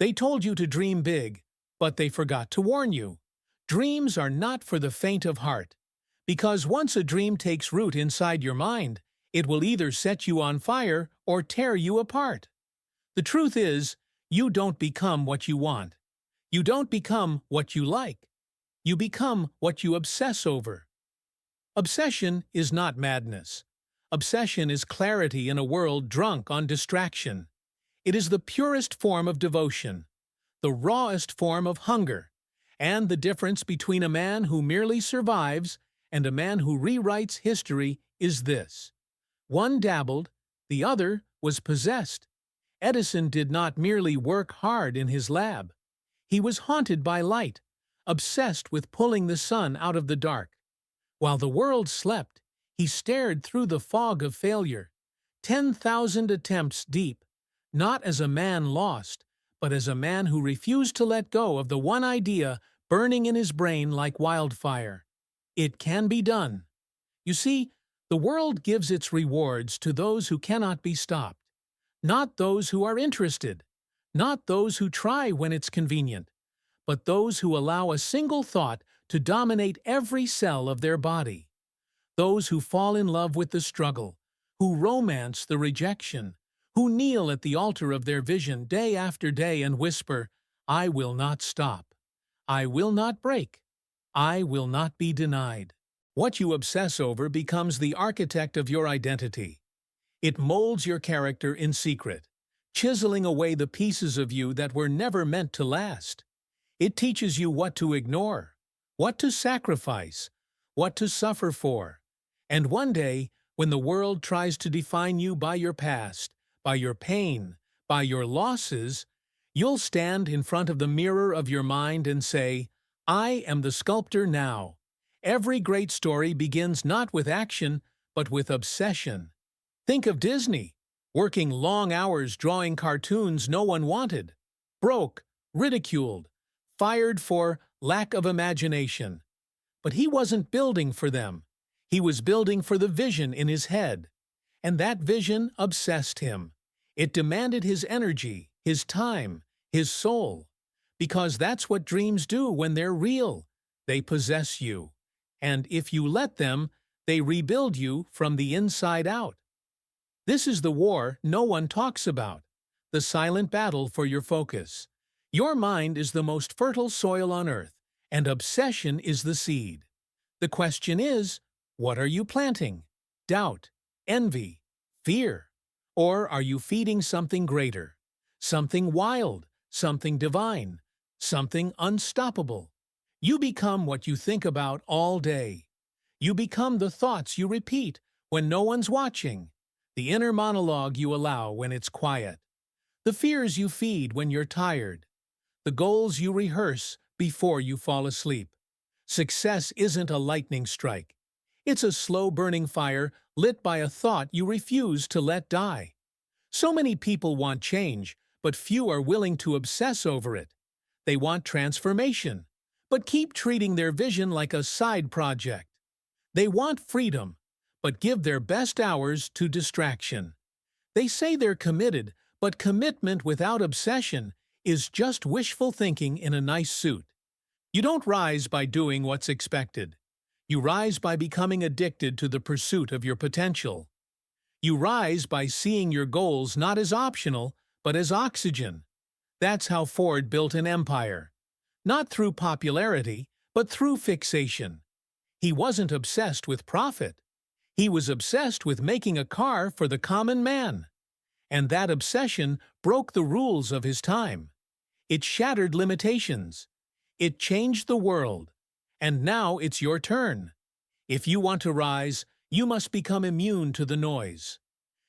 They told you to dream big, but they forgot to warn you. Dreams are not for the faint of heart, because once a dream takes root inside your mind, it will either set you on fire or tear you apart. The truth is, you don't become what you want. You don't become what you like. You become what you obsess over. Obsession is not madness. Obsession is clarity in a world drunk on distraction. It is the purest form of devotion, the rawest form of hunger, and the difference between a man who merely survives and a man who rewrites history is this. One dabbled, the other was possessed. Edison did not merely work hard in his lab. He was haunted by light, obsessed with pulling the sun out of the dark. While the world slept, he stared through the fog of failure, 10,000 attempts deep, not as a man lost, but as a man who refused to let go of the one idea burning in his brain like wildfire. It can be done. You see, the world gives its rewards to those who cannot be stopped, not those who are interested, not those who try when it's convenient, but those who allow a single thought to dominate every cell of their body. Those who fall in love with the struggle, who romance the rejection, who kneel at the altar of their vision day after day and whisper, "I will not stop. I will not break. I will not be denied." What you obsess over becomes the architect of your identity. It molds your character in secret, chiseling away the pieces of you that were never meant to last. It teaches you what to ignore, what to sacrifice, what to suffer for. And one day, when the world tries to define you by your past, by your pain, by your losses, you'll stand in front of the mirror of your mind and say, "I am the sculptor now." Every great story begins not with action, but with obsession. Think of Disney, working long hours drawing cartoons no one wanted, broke, ridiculed, fired for lack of imagination. But he wasn't building for them. He was building for the vision in his head. And that vision obsessed him. It demanded his energy, his time, his soul. Because that's what dreams do when they're real. They possess you. And if you let them, they rebuild you from the inside out. This is the war no one talks about, the silent battle for your focus. Your mind is the most fertile soil on earth, and obsession is the seed. The question is, what are you planting? Doubt, envy, fear? Or are you feeding something greater, something wild, something divine, something unstoppable? You become what you think about all day. You become the thoughts you repeat when no one's watching, the inner monologue you allow when it's quiet, the fears you feed when you're tired, the goals you rehearse before you fall asleep. Success isn't a lightning strike. It's a slow-burning fire lit by a thought you refuse to let die. So many people want change, but few are willing to obsess over it. They want transformation, but keep treating their vision like a side project. They want freedom, but give their best hours to distraction. They say they're committed, but commitment without obsession is just wishful thinking in a nice suit. You don't rise by doing what's expected. You rise by becoming addicted to the pursuit of your potential. You rise by seeing your goals not as optional, but as oxygen. That's how Ford built an empire. Not through popularity, but through fixation. He wasn't obsessed with profit. He was obsessed with making a car for the common man. And that obsession broke the rules of his time. It shattered limitations. It changed the world. And now it's your turn. If you want to rise, you must become immune to the noise.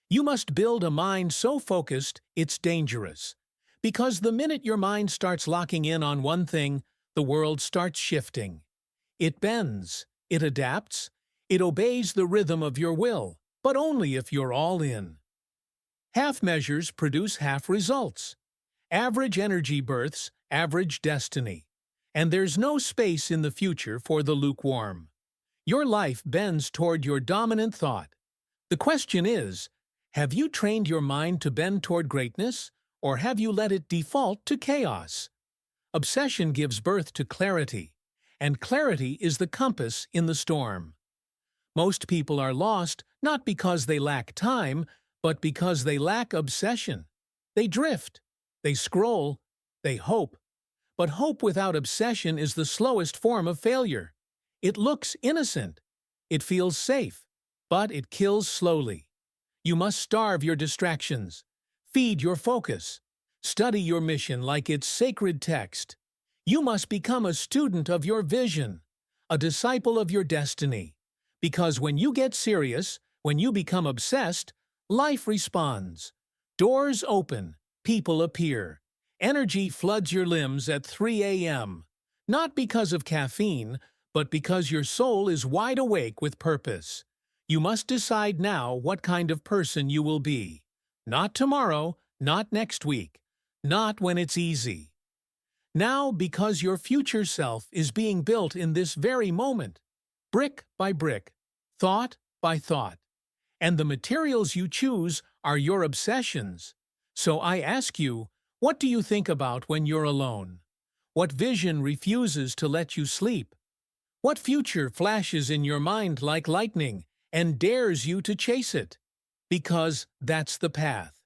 You must build a mind so focused it's dangerous. Because the minute your mind starts locking in on one thing, the world starts shifting. It bends, it adapts, it obeys the rhythm of your will, but only if you're all in. Half measures produce half results. Average energy births average destiny. And there's no space in the future for the lukewarm. Your life bends toward your dominant thought. The question is, have you trained your mind to bend toward greatness, or have you let it default to chaos? Obsession gives birth to clarity, and clarity is the compass in the storm. Most people are lost not because they lack time, but because they lack obsession. They drift, they scroll, they hope. But hope without obsession is the slowest form of failure. It looks innocent. It feels safe, but it kills slowly. You must starve your distractions. Feed your focus. Study your mission like it's sacred text. You must become a student of your vision, a disciple of your destiny. Because when you get serious, when you become obsessed, life responds. Doors open, people appear. Energy floods your limbs at 3 a.m. Not because of caffeine, but because your soul is wide awake with purpose. You must decide now what kind of person you will be. Not tomorrow, not next week, not when it's easy. Now, because your future self is being built in this very moment, brick by brick, thought by thought. And the materials you choose are your obsessions. So I ask you, what do you think about when you're alone? What vision refuses to let you sleep? What future flashes in your mind like lightning and dares you to chase it? Because that's the path.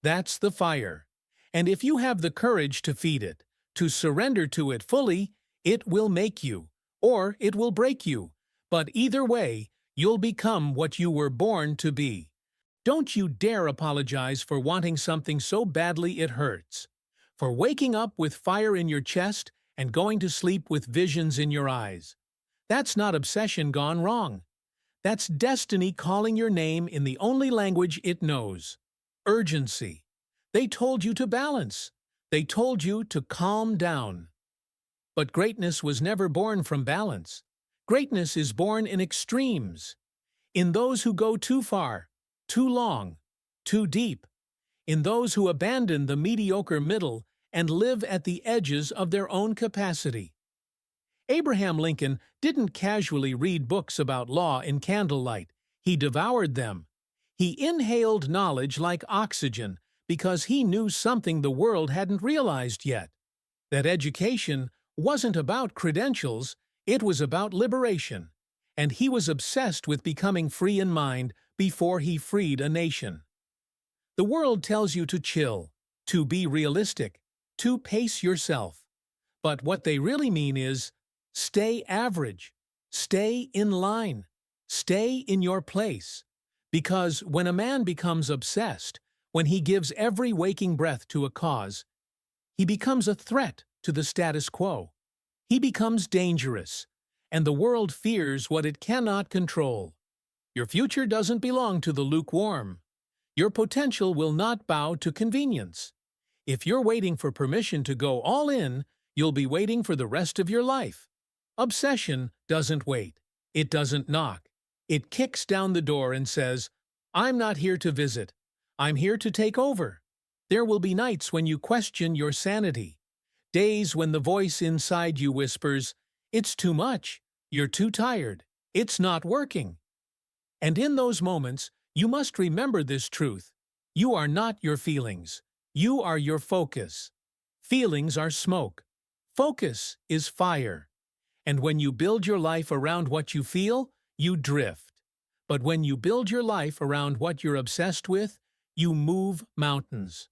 That's the fire. And if you have the courage to feed it, to surrender to it fully, it will make you, or it will break you. But either way, you'll become what you were born to be. Don't you dare apologize for wanting something so badly it hurts. For waking up with fire in your chest and going to sleep with visions in your eyes. That's not obsession gone wrong. That's destiny calling your name in the only language it knows. Urgency. They told you to balance. They told you to calm down. But greatness was never born from balance. Greatness is born in extremes. In those who go too far, too long, too deep. In those who abandon the mediocre middle and live at the edges of their own capacity. Abraham Lincoln didn't casually read books about law in candlelight. He devoured them. He inhaled knowledge like oxygen because he knew something the world hadn't realized yet. That education wasn't about credentials, it was about liberation. And he was obsessed with becoming free in mind before he freed a nation. The world tells you to chill, to be realistic, to pace yourself. But what they really mean is, stay average, stay in line, stay in your place. Because when a man becomes obsessed, when he gives every waking breath to a cause, he becomes a threat to the status quo. He becomes dangerous, and the world fears what it cannot control. Your future doesn't belong to the lukewarm. Your potential will not bow to convenience. If you're waiting for permission to go all in, you'll be waiting for the rest of your life. Obsession doesn't wait. It doesn't knock. It kicks down the door and says, I'm not here to visit. I'm here to take over. There will be nights when you question your sanity. Days when the voice inside you whispers, it's too much. You're too tired. It's not working. And in those moments, you must remember this truth. You are not your feelings. You are your focus. Feelings are smoke. Focus is fire. And when you build your life around what you feel, you drift. But when you build your life around what you're obsessed with, you move mountains.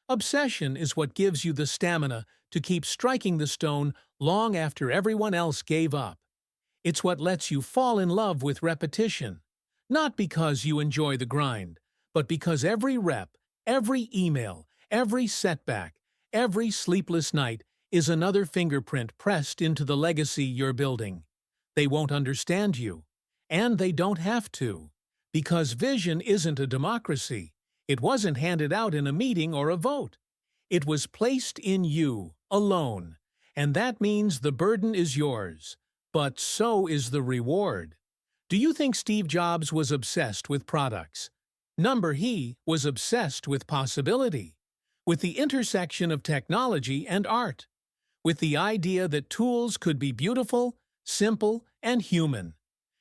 Obsession is what gives you the stamina to keep striking the stone long after everyone else gave up. It's what lets you fall in love with repetition. Not because you enjoy the grind, but because every rep, every email, every setback, every sleepless night is another fingerprint pressed into the legacy you're building. They won't understand you, and they don't have to, because vision isn't a democracy. It wasn't handed out in a meeting or a vote. It was placed in you, alone, and that means the burden is yours, but so is the reward. Do you think Steve Jobs was obsessed with products? He was obsessed with possibility, with the intersection of technology and art, with the idea that tools could be beautiful, simple, and human.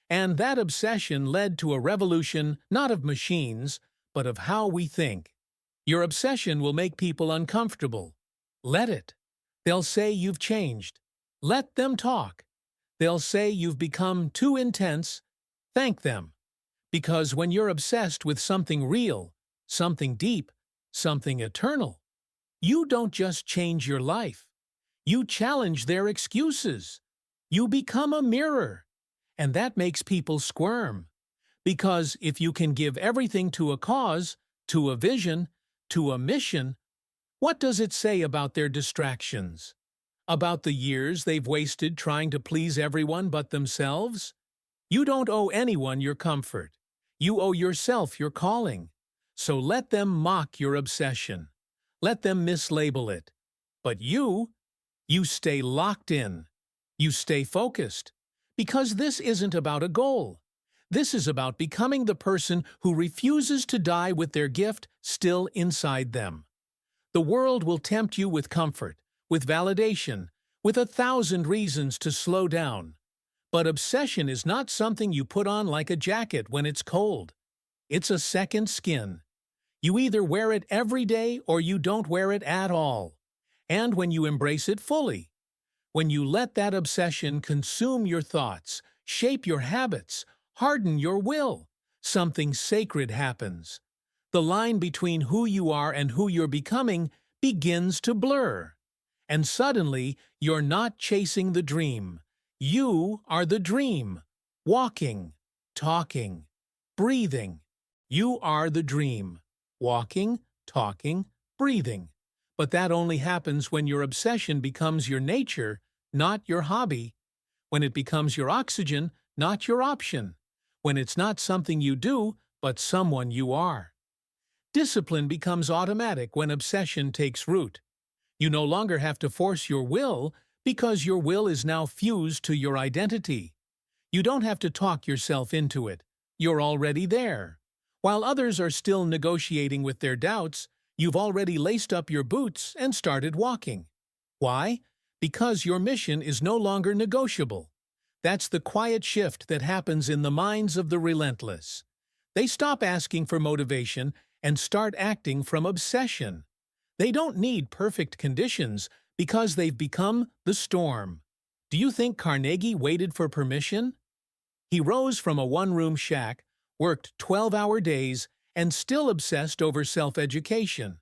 And that obsession led to a revolution not of machines, but of how we think. Your obsession will make people uncomfortable. Let it. They'll say you've changed. Let them talk. They'll say you've become too intense. Thank them. Because when you're obsessed with something real, something deep, something eternal, you don't just change your life. You challenge their excuses. You become a mirror. And that makes people squirm. Because if you can give everything to a cause, to a vision, to a mission, what does it say about their distractions? About the years they've wasted trying to please everyone but themselves? You don't owe anyone your comfort. You owe yourself your calling. So let them mock your obsession. Let them mislabel it. But you stay locked in. You stay focused. Because this isn't about a goal. This is about becoming the person who refuses to die with their gift still inside them. The world will tempt you with comfort, with validation, with 1,000 reasons to slow down. But obsession is not something you put on like a jacket when it's cold. It's a second skin. You either wear it every day or you don't wear it at all. And when you embrace it fully, when you let that obsession consume your thoughts, shape your habits, harden your will, something sacred happens. The line between who you are and who you're becoming begins to blur. And suddenly, you're not chasing the dream. You are the dream. Walking, talking, breathing. You are the dream. Walking, talking, breathing. But that only happens when your obsession becomes your nature, not your hobby. When it becomes your oxygen, not your option. When it's not something you do, but someone you are. Discipline becomes automatic when obsession takes root. You no longer have to force your will because your will is now fused to your identity. You don't have to talk yourself into it. You're already there. While others are still negotiating with their doubts, you've already laced up your boots and started walking. Why? Because your mission is no longer negotiable. That's the quiet shift that happens in the minds of the relentless. They stop asking for motivation and start acting from obsession. They don't need perfect conditions because they've become the storm. Do you think Carnegie waited for permission? He rose from a one-room shack, worked 12-hour days, and still obsessed over self-education.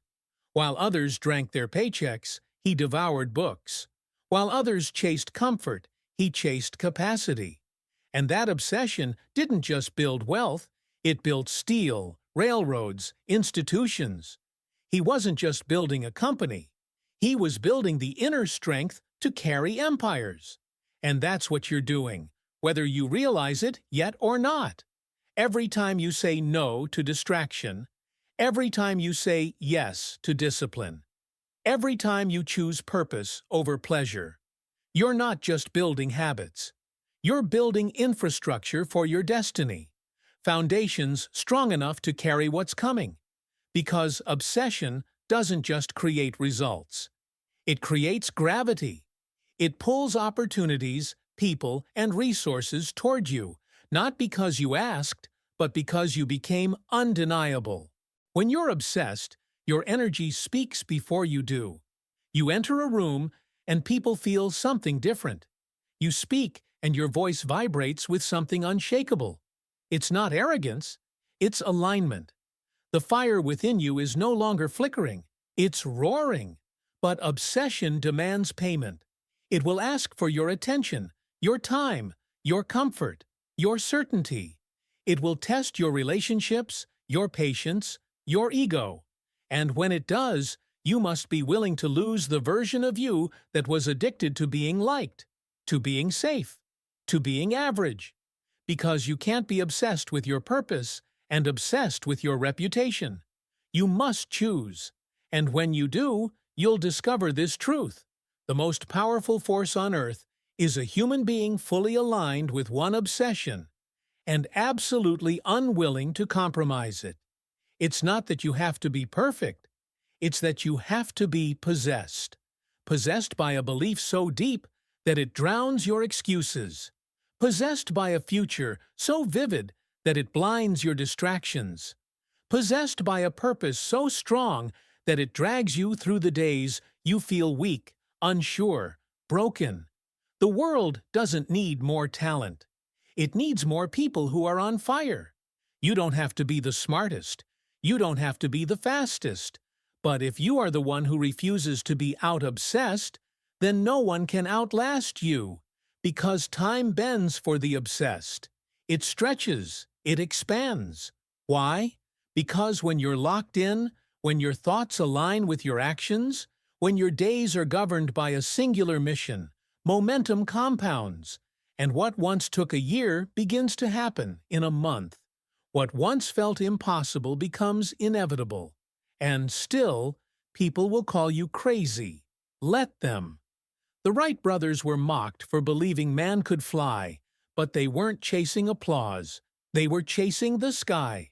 While others drank their paychecks, he devoured books. While others chased comfort, he chased capacity. And that obsession didn't just build wealth, it built steel, railroads, institutions. He wasn't just building a company. He was building the inner strength to carry empires. And that's what you're doing, whether you realize it yet or not. Every time you say no to distraction, every time you say yes to discipline, every time you choose purpose over pleasure, you're not just building habits. You're building infrastructure for your destiny, foundations strong enough to carry what's coming. Because obsession doesn't just create results. It creates gravity. It pulls opportunities, people, and resources toward you, not because you asked, but because you became undeniable. When you're obsessed, your energy speaks before you do. You enter a room, and people feel something different. You speak, and your voice vibrates with something unshakable. It's not arrogance, it's alignment. The fire within you is no longer flickering, it's roaring. But obsession demands payment. It will ask for your attention, your time, your comfort, your certainty. It will test your relationships, your patience, your ego. And when it does, you must be willing to lose the version of you that was addicted to being liked, to being safe, to being average. Because you can't be obsessed with your purpose and obsessed with your reputation. You must choose. And when you do, you'll discover this truth. The most powerful force on earth is a human being fully aligned with one obsession and absolutely unwilling to compromise it. It's not that you have to be perfect. It's that you have to be possessed. Possessed by a belief so deep that it drowns your excuses. Possessed by a future so vivid that it blinds your distractions. possessed by a purpose so strong that it drags you through the days you feel weak, unsure, broken. The world doesn't need more talent. It needs more people who are on fire. You don't have to be the smartest. You don't have to be the fastest. But if you are the one who refuses to be out-obsessed, then no one can outlast you, because time bends for the obsessed. It stretches, it expands. Why? Because when you're locked in, when your thoughts align with your actions, when your days are governed by a singular mission, momentum compounds, and what once took a year begins to happen in a month. What once felt impossible becomes inevitable. And still, people will call you crazy. Let them. The Wright brothers were mocked for believing man could fly, but they weren't chasing applause. They were chasing the sky.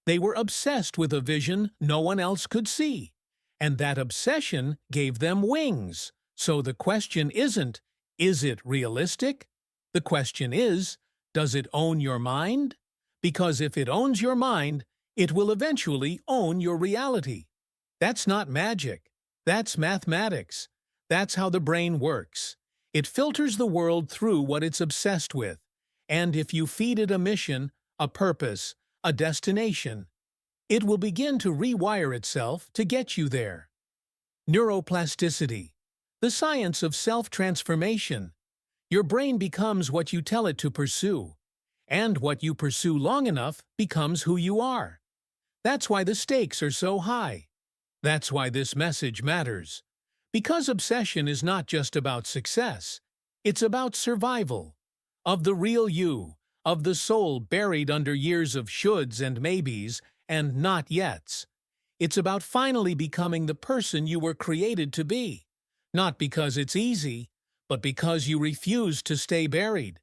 They were obsessed with a vision no one else could see. And that obsession gave them wings. So the question isn't, is it realistic? The question is, does it own your mind? Because if it owns your mind, it will eventually own your reality. That's not magic. That's mathematics. That's how the brain works. It filters the world through what it's obsessed with. And if you feed it a mission, a purpose, a destination, it will begin to rewire itself to get you there. Neuroplasticity, the science of self-transformation. Your brain becomes what you tell it to pursue, and what you pursue long enough becomes who you are. That's why the stakes are so high. That's why this message matters. Because obsession is not just about success, it's about survival. Of the real you, of the soul buried under years of shoulds and maybes and not yets. It's about finally becoming the person you were created to be. Not because it's easy, but because you refuse to stay buried.